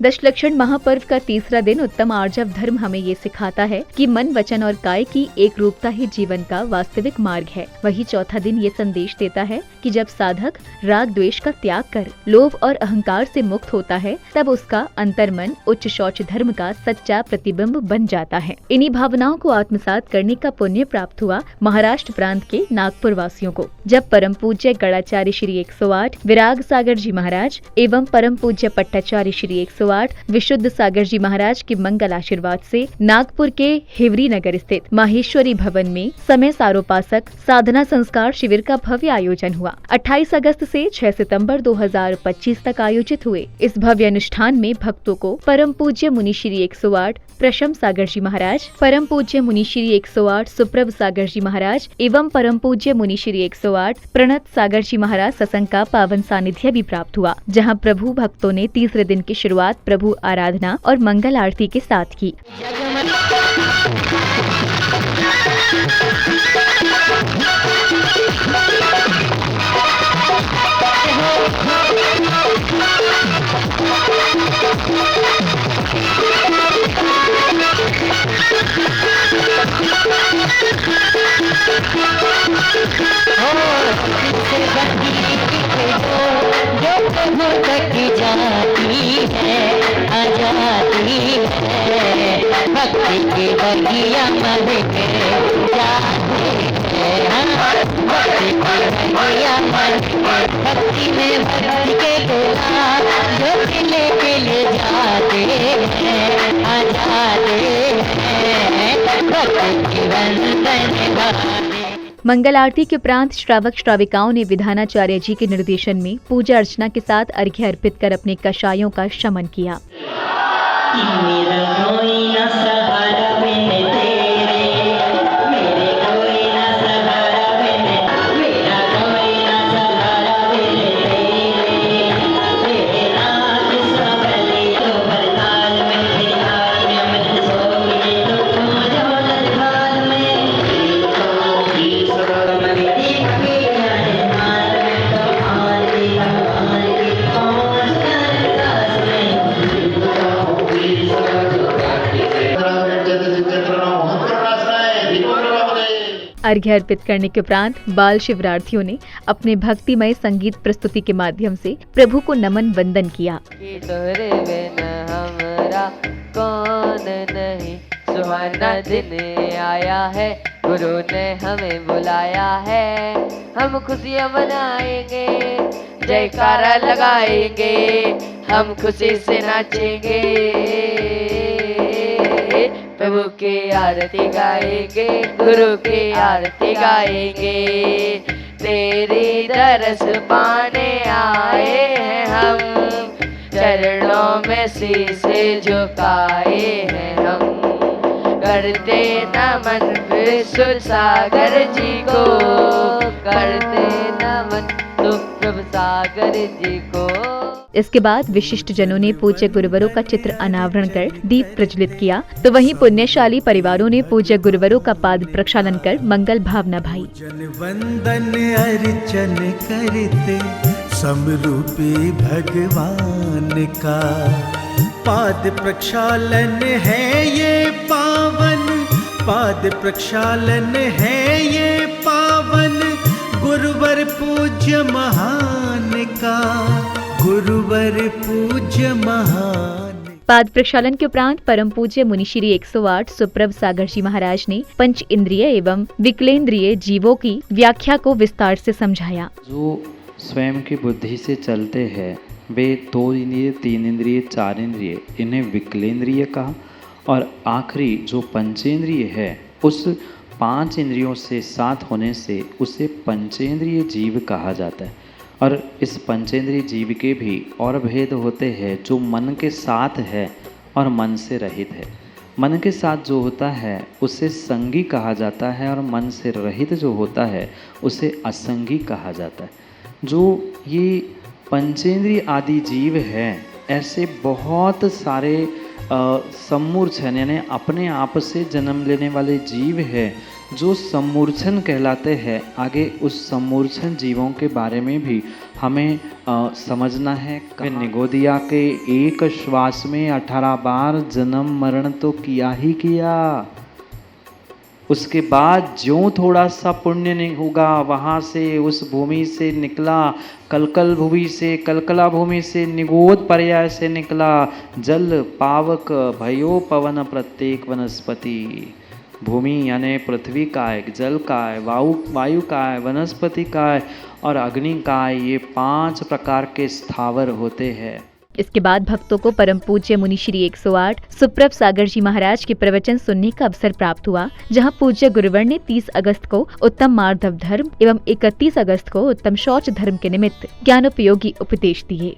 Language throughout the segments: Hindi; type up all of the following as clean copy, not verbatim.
दशलक्षण महापर्व का तीसरा दिन उत्तम आर्जव धर्म हमें ये सिखाता है कि मन, वचन और काय की एक रूपता ही जीवन का वास्तविक मार्ग है। वही चौथा दिन ये संदेश देता है कि जब साधक राग द्वेष का त्याग कर लोभ और अहंकार से मुक्त होता है, तब उसका अंतर्मन उच्च शौच धर्म का सच्चा प्रतिबिंब बन जाता है। इन्हीं भावनाओं को आत्मसात करने का पुण्य प्राप्त हुआ महाराष्ट्र प्रांत के नागपुर वासियों को, जब परम पूज्य गणाचार्य श्री 108 विराग सागर जी महाराज एवं परम पूज्य पट्टाचार्य श्री 108 विशुद्ध सागर जी महाराज के मंगल आशीर्वाद से नागपुर के हिवरी नगर स्थित माहेश्वरी भवन में समय सारोपासक साधना संस्कार शिविर का भव्य आयोजन हुआ। 28 अगस्त से 6 सितंबर 2025 तक आयोजित हुए इस भव्य अनुष्ठान में भक्तों को परम पूज्य मुनि श्री 108 प्रशम सागर जी महाराज, परम पूज्य मुनि श्री 108 सुप्रभ सागर जी महाराज एवं परम पूज्य मुनि श्री 108 प्रणत सागर जी महाराज सत्संग का पावन सानिध्य भी प्राप्त हुआ, जहां प्रभु भक्तों ने तीसरे दिन की शुरुआत प्रभु आराधना और मंगल आरती के साथ की। भक्ति की बगिया मन के जाते हैं, भक्ति की बगिया मन के, भक्ति में भक्ति के गुलाब जो लेके ले जाते हैं, आ जाते हैं, भक्ति की वंदन गाते। मंगल आरती के उपरांत श्रावक श्राविकाओं ने विधानाचार्य जी के निर्देशन में पूजा अर्चना के साथ अर्घ्य अर्पित कर अपने कषायों का शमन किया। अर्घ्य अर्पित करने के उपरांत बाल शिवरार्थियों ने अपने भक्तिमय संगीत प्रस्तुति के माध्यम से प्रभु को नमन वंदन किया। तोरे बिन हमरा कौन नहीं, सुहाना दिन आया है, गुरु ने हमें बुलाया है, हम खुशियाँ मनाएंगे, जयकारा लगाएंगे, हम खुशी से नाचेंगे, प्रभु की आरती गाएंगे, गुरु की आरती गाएंगे, तेरी दरस पाने आए हैं हम, चरणों में शीश झुकाए हैं हम, करते नमन विशुद्ध सागर जी को, करते नमन सुप्रभ सागर जी को। इसके बाद विशिष्ट जनों ने पूज्य गुरुवरों का चित्र अनावरण कर दीप प्रज्वलित किया, तो वहीं पुण्यशाली परिवारों ने पूज्य गुरुवरों का पाद प्रक्षालन कर मंगल भावना भाई। वंदन अर्चन करते समरूपी भगवान का, पाद प्रक्षालन है ये पावन, पाद प्रक्षालन है ये पावन, गुरुवर पूज्य महान का, गुरुवर पूज्य महान। पाद प्रक्षालन के उपरांत परम पूज्य मुनि श्री 108 सुप्रभ सागर जी महाराज ने पंच इंद्रिय एवं विकलेंद्रिय जीवों की व्याख्या को विस्तार से समझाया। जो स्वयं की बुद्धि से चलते हैं वे 2 इंद्रिय, 3 इंद्रिय, 4 इंद्रिय, इन्हें विकलेंद्रिय कहा, और आखिरी जो पंचेंद्रिय है उस 5 इंद्रियों से साथ होने से उसे पंचेंद्रिय जीव कहा जाता है। और इस पंचेंद्रिय जीव के भी और भेद होते हैं, जो मन के साथ है और मन से रहित है। मन के साथ जो होता है उसे संगी कहा जाता है, और मन से रहित जो होता है उसे असंगी कहा जाता है। जो ये पंचेंद्रिय आदि जीव हैं, ऐसे बहुत सारे सम्मूर्छ यानी अपने आप से जन्म लेने वाले जीव हैं, जो सम्मूर्छन कहलाते हैं, आगे उस सम्मूर्छन जीवों के बारे में भी हमें समझना है। निगोदिया के एक श्वास में 18 बार जन्म मरण तो किया ही किया, उसके बाद जो थोड़ा सा पुण्य नहीं होगा, वहाँ से उस भूमि से निकला, कलकल भूमि से, कलकला भूमि से, निगोद पर्याय से निकला, जल पावक भयो पवन प्रत्येक वनस्पति। भूमि यानी पृथ्वी का है, जल का है, वायु का है, वनस्पति का है और अग्नि का है। ये 5 प्रकार के स्थावर होते हैं। इसके बाद भक्तों को परम पूज्य मुनि श्री 108 सुप्रभ सागर जी महाराज के प्रवचन सुनने का अवसर प्राप्त हुआ, जहां पूज्य गुरुवर ने 30 अगस्त को उत्तम मार्दव धर्म एवं 31 अगस्त को उत्तम शौच धर्म के निमित्त ज्ञानोपयोगी उपदेश दिए।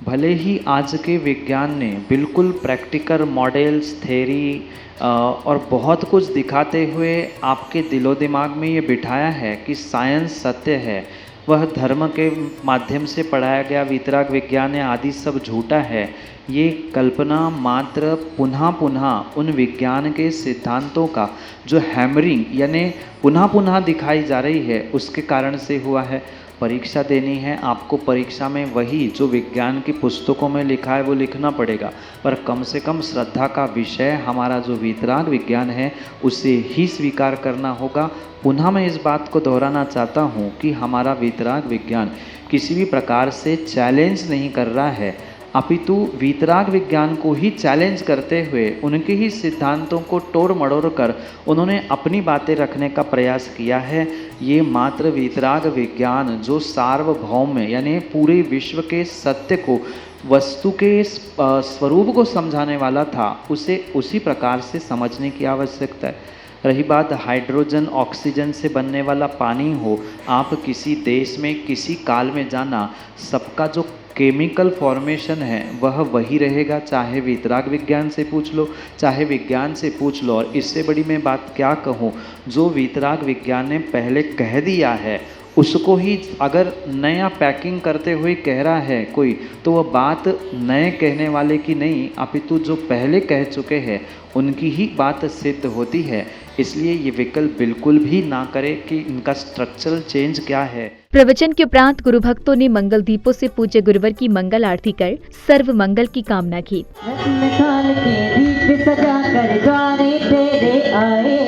भले ही आज के विज्ञान ने बिल्कुल प्रैक्टिकल मॉडल्स, थ्योरी और बहुत कुछ दिखाते हुए आपके दिलो दिमाग में ये बिठाया है कि साइंस सत्य है, वह धर्म के माध्यम से पढ़ाया गया वीतराग विज्ञान आदि सब झूठा है, ये कल्पना मात्र पुनः पुनः उन विज्ञान के सिद्धांतों का जो हैमरिंग यानी पुनः पुनः दिखाई जा रही है, उसके कारण से हुआ है। परीक्षा देनी है आपको, परीक्षा में वही जो विज्ञान की पुस्तकों में लिखा है वो लिखना पड़ेगा, पर कम से कम श्रद्धा का विषय हमारा जो वीतराग विज्ञान है उसे ही स्वीकार करना होगा। पुनः मैं इस बात को दोहराना चाहता हूँ कि हमारा वीतराग विज्ञान किसी भी प्रकार से चैलेंज नहीं कर रहा है, अपितु वीतराग विज्ञान को ही चैलेंज करते हुए उनके ही सिद्धांतों को तोड़ मड़ोड़ कर उन्होंने अपनी बातें रखने का प्रयास किया है। ये मात्र वीतराग विज्ञान जो सार्वभौम यानी पूरे विश्व के सत्य को, वस्तु के स्वरूप को समझाने वाला था, उसे उसी प्रकार से समझने की आवश्यकता है। रही बात हाइड्रोजन ऑक्सीजन से बनने वाला पानी हो, आप किसी देश में किसी काल में जाना, सबका जो केमिकल फॉर्मेशन है वह वही रहेगा, चाहे वीतराग विज्ञान से पूछ लो, चाहे विज्ञान से पूछ लो। और इससे बड़ी मैं बात क्या कहूँ, जो वीतराग विज्ञान ने पहले कह दिया है उसको ही अगर नया पैकिंग करते हुए कह रहा है कोई, तो वह बात नए कहने वाले की नहीं, अपितु जो पहले कह चुके हैं उनकी ही बात सिद्ध होती है। इसलिए ये विकल्प बिल्कुल भी ना करे कि इनका स्ट्रक्चरल चेंज क्या है। प्रवचन के उपरांत गुरु भक्तों ने मंगल दीपों से पूज्य गुरुवर की मंगल आरती कर सर्व मंगल की कामना की। रत्न थाल के दीप सजा कर द्वारे तेरे आए,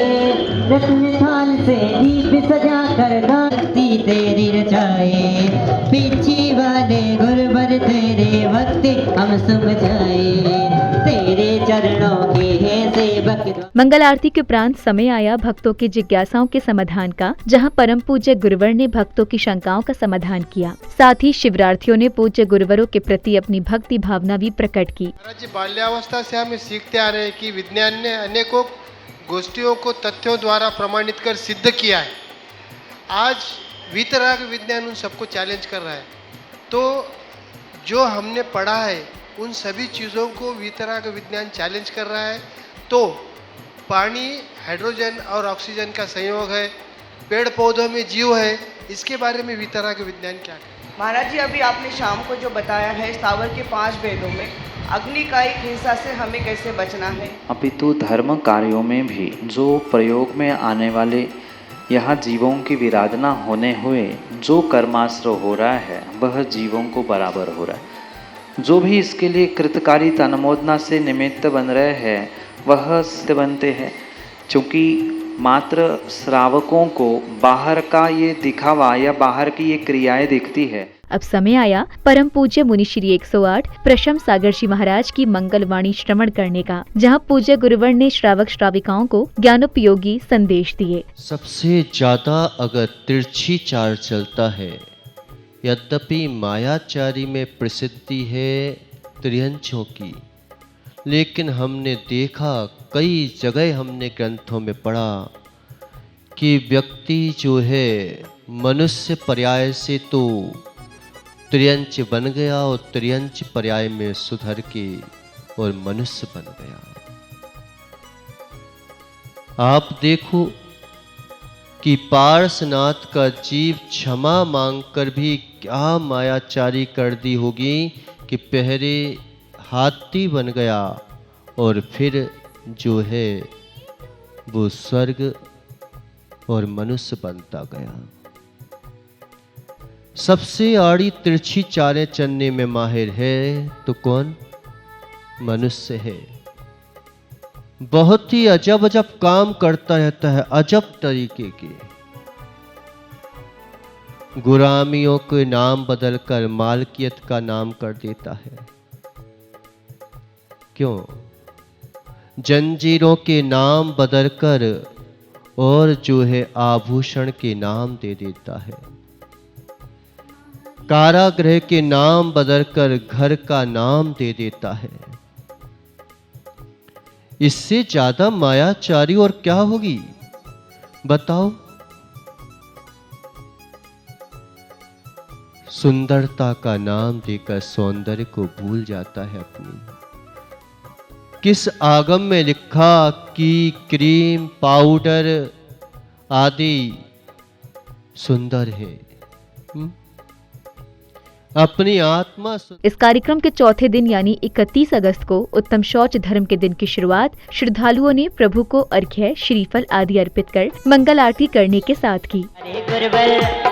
रत्न थाल से दीप सजा कर दाती तेरी रचाए, पीछे वाले गुरुवर तेरे भक्ति हम समझाए, तेरे चरणों के है सेवक। मंगल आरती के उपरांत समय आया भक्तों की जिज्ञासाओं के समाधान का, जहां परम पूज्य गुरुवर ने भक्तों की शंकाओं का समाधान किया। साथ ही शिवरार्थियों ने पूज्य गुरुवरों के प्रति अपनी भक्ति भावना भी प्रकट की। महाराज, बाल्यावस्था से हमें सीखते आ रहे हैं कि विज्ञान ने अनेकों गोष्ठियों को तथ्यों द्वारा प्रमाणित कर सिद्ध किया है। आज वीतराग विज्ञान उन सबको चैलेंज कर रहा है। तो जो हमने पढ़ा है उन सभी चीज़ों को वीतराग विज्ञान चैलेंज कर रहा है। तो पानी, हाइड्रोजन और ऑक्सीजन का संयोग है, पेड़ पौधों में जीव है, इसके बारे में वीतराग विज्ञान क्या है? महाराज जी, अभी आपने शाम को जो बताया है स्थावर के 5 वेदों में अग्नि का एक हिंसा से हमें कैसे बचना है। अपितु धर्म कार्यों में भी जो प्रयोग में आने वाले यहाँ जीवों की विराधना होने हुए जो कर्मास्त्र हो रहा है वह जीवों को बराबर हो रहा है। जो भी इसके लिए कृतकारित अनुमोदना से निमित्त बन रहे हैं वह सिद्ध बनते हैं, क्योंकि मात्र श्रावकों को बाहर का ये दिखावा या बाहर की ये क्रियाएं दिखती है। अब समय आया परम पूज्य मुनि श्री 108 प्रशम सागर जी महाराज की मंगलवाणी श्रवण करने का, जहां पूज्य गुरुवर ने श्रावक श्राविकाओं को ज्ञानोपयोगी संदेश दिए। सबसे ज्यादा अगर तिरछी चाल चलता है, यद्यपि मायाचारी में प्रसिद्धि है त्रियंचों की, लेकिन हमने देखा कई जगह हमने ग्रंथों में पढ़ा कि व्यक्ति जो है मनुष्य पर्याय से तो त्रियंच बन गया और त्रियंच पर्याय में सुधर के और मनुष्य बन गया। आप देखो कि पार्श्वनाथ का जीव क्षमा मांगकर भी क्या मायाचारी कर दी होगी कि पहले हाथी बन गया और फिर जो है वो स्वर्ग और मनुष्य बनता गया। सबसे आड़ी तिरछी चालें चलने में माहिर है तो कौन? मनुष्य है। बहुत ही अजब अजब काम करता रहता है, अजब तरीके के। गुलामियों के नाम बदलकर मालकियत का नाम कर देता है। क्यों? जंजीरों के नाम बदलकर और जो है आभूषण के नाम दे देता है। कारागृह के नाम बदलकर घर का नाम दे देता है। इससे ज्यादा मायाचारी और क्या होगी बताओ? सुंदरता का नाम देकर सौंदर्य को भूल जाता है अपनी। किस आगम में लिखा कि क्रीम पाउडर आदि सुंदर है? अपनी आत्मा इस कार्यक्रम के चौथे दिन यानी 31 अगस्त को उत्तम शौच धर्म के दिन की शुरुआत श्रद्धालुओं ने प्रभु को अर्घ्य, श्रीफल आदि अर्पित कर मंगल आरती करने के साथ की। अरे गुरुवर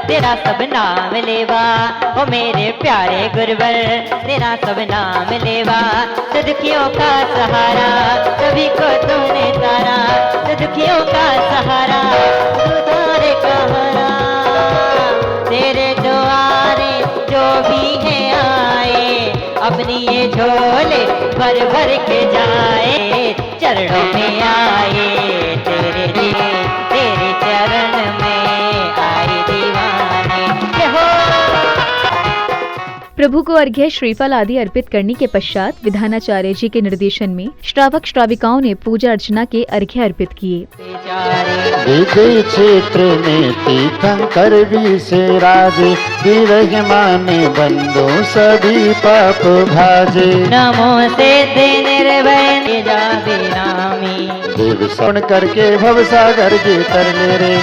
तेरा सब नाम लेवा, ओ मेरे प्यारे गुरुवर तेरा सब नाम लेवा। दुखियों का सहारा सभी को तूने तारा, दुखियों का सहारा उतारे कहारा। तेरे द्वारे जो भी है आए, अपनी ये झोले भर भर के जाए। चरणों में आए तेरे लिए, तेरे चरण में आए दीवाने। हो प्रभु को अर्घ्य, श्रीफल आदि अर्पित करने के पश्चात विधानाचार्य जी के निर्देशन में श्रावक श्राविकाओं ने पूजा अर्चना के अर्घ्य अर्पित किए। विधि क्षेत्र में तीर्थंकर भी से राजे, विरह माने बंदो सभी पाप भाजे। नमो से निर्भय जाबे नामी, देव श्रवण करके भव सागर के तरने रे।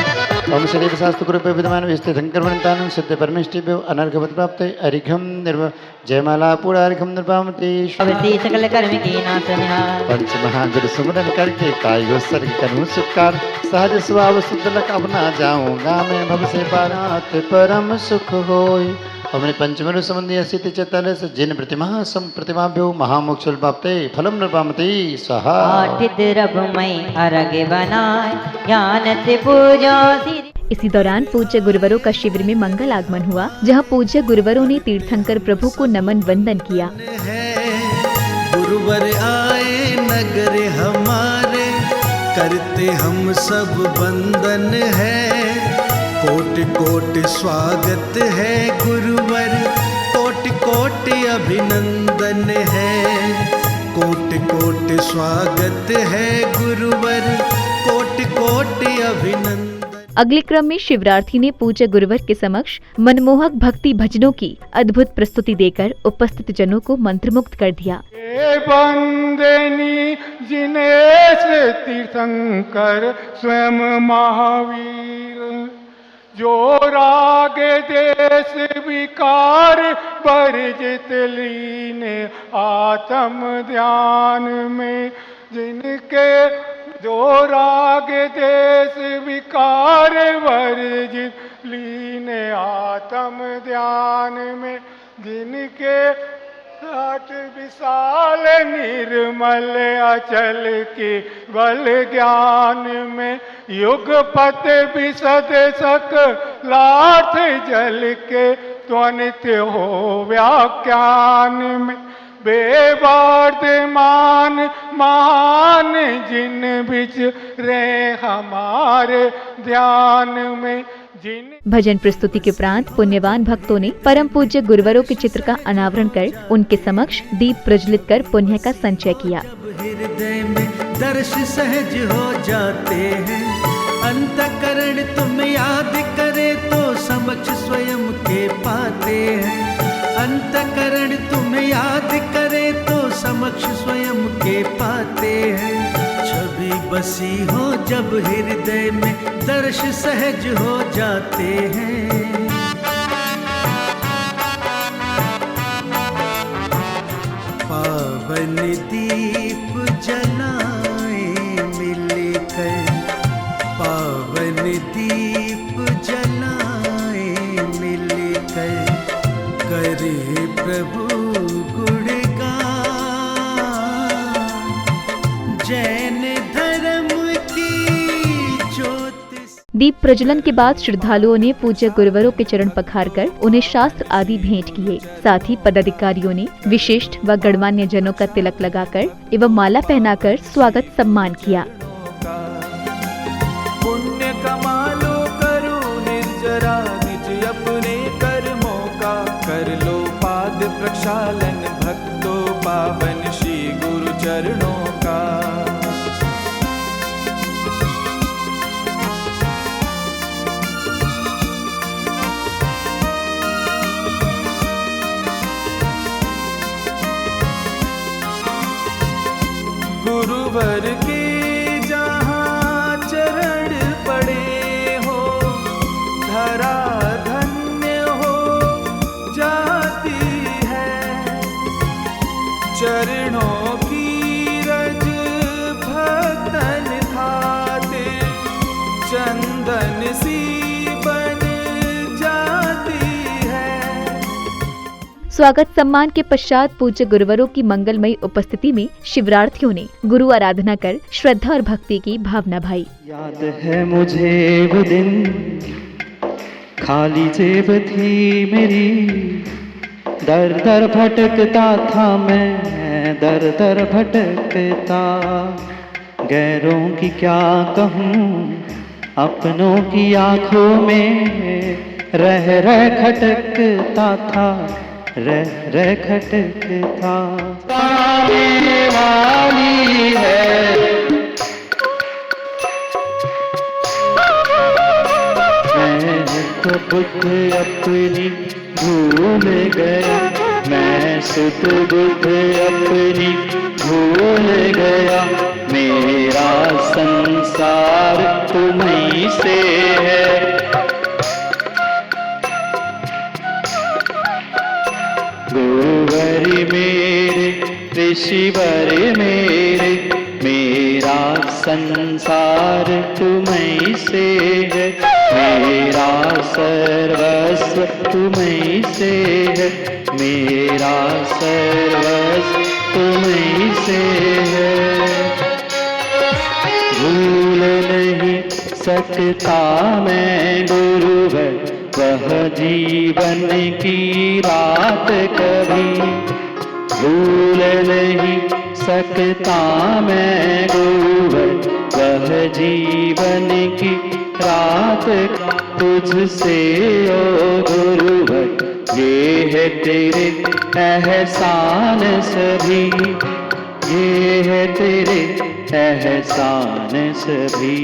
ओम श्री शास्त्र गुरु पे विद्यमान विस्ते शंकर वृंदान सिद्ध परमेष्टि अनर्घवत प्राप्त अरिघम निर्व जयमाला पूरा अरिघम निर्वामती अवधि सकल कर्म की नाशनहार। पंच महागुरु सुमरन करके कायो सर्ग करूं सुकार। सहज स्वभाव शुद्ध लक अपना जाऊंगा मैं, भव से पारात परम सुख होय। अपने पंचमरु संबंधी स्थिति चतल जिन प्रतिमा सम प्रतिमाभ्यो महामोक्ष प्राप्ते फलम नृपामति स्वाहा। आठ द्रव में अर्घ बनाए, ज्ञान से पूजो सिद्धि। इसी दौरान पूज्य गुरुवरों का शिविर में मंगल आगमन हुआ, जहां पूज्य गुरुवरों ने तीर्थंकर प्रभु को नमन वंदन किया। गुरुवर आए नगर हमारे, करते हम सब बंदन है। कोटि कोटि स्वागत है गुरुवर, कोटि कोटि अभिनंदन है। कोटि कोटि स्वागत है गुरुवर, कोटि कोटि अभिनंदन। अगले क्रम में शिवरार्थी ने पूज्य गुरुवर के समक्ष मनमोहक भक्ति भजनों की अद्भुत प्रस्तुति देकर उपस्थित जनों को मंत्रमुग्ध कर दिया। बंदनी जिनेश तीर्थंकर स्वयं महावीर, जो राग देश विकार बरजित लीने आत्म ध्यान में। जिनके जो राग देश विकार वर्जित लीने आत्म ध्यान में। जिनके साठ विशाल निर्मल अचल के बल ज्ञान में। युगपत विशद सक लाठ जल के त्वनित हो व्याख्यान में। बेवर्धमान महान जिन बिच रे हमारे ध्यान में। भजन प्रस्तुति के उपरांत पुण्यवान भक्तों ने परम पूज्य गुरुवरों के चित्र का अनावरण कर उनके समक्ष दीप प्रज्वलित कर पुण्य का संचय किया। हृदय में दर्श सहज हो जाते हैं, अंतकरण तुम याद करे तो समक्ष स्वयं के पाते हैं। अंतकरण तुम याद करे तो समक्ष स्वयं के पाते हैं। छवि बसी हो जब हृदय में दर्श सहज हो जाते हैं। पावन दीप जलाए मिलकर, पावन दीप करे प्रभु गुणगान, जैन धर्म की ज्योति। दीप प्रज्वलन के बाद श्रद्धालुओं ने पूज्य गुरुवरों के चरण पखारकर उन्हें शास्त्र आदि भेंट किए। साथ ही पदाधिकारियों ने विशिष्ट व गणमान्य जनों का तिलक लगाकर एवं माला पहनाकर स्वागत सम्मान किया। पुण्य कमा लो करो निर्जरा, निज अपने कर्मों का कर लो पाद प्रक्षालन, भक्तो पावन श्री गुरु चरणों का। गुरुवर के जहाँ चरण पड़े हो, धरा धन्य हो जाती है। चरणों की रज भक्तन खाते, चंदन सी बन जाती है। स्वागत सम्मान के पश्चात पूज्य गुरुवरों की मंगलमयी उपस्थिति में शिवरार्थियों ने गुरु आराधना कर श्रद्धा और भक्ति की भावना भाई। याद है मुझे वो दिन, खाली जेब थी मेरी, दर दर भटकता था मैं, दर दर भटकता। गैरों की क्या कहूँ, अपनों की आंखों में रह रह खटकता था, रह खटकता। आने वाली है मैं तो बुद्ध अपनी भूल गया, मैं सुध बुद्ध अपनी भूल गया। मेरा संसार तुम्हीं से है, गुरुवर मेरे ऋषिवर मेरे, मेरा संसार तुम्हीं से है। मेरा सर्वस्व तुम्हीं से है, मेरा सर्वस्व तुम्हीं से है। भूल नहीं सकता मैं गुरुवर वह जीवन की रात कभी, भूल नहीं सकता मैं गुरुवर वह जीवन की रात। तुझसे ओ गुरुवर ये है तेरे एहसान सभी, ये है तेरे एहसान सभी।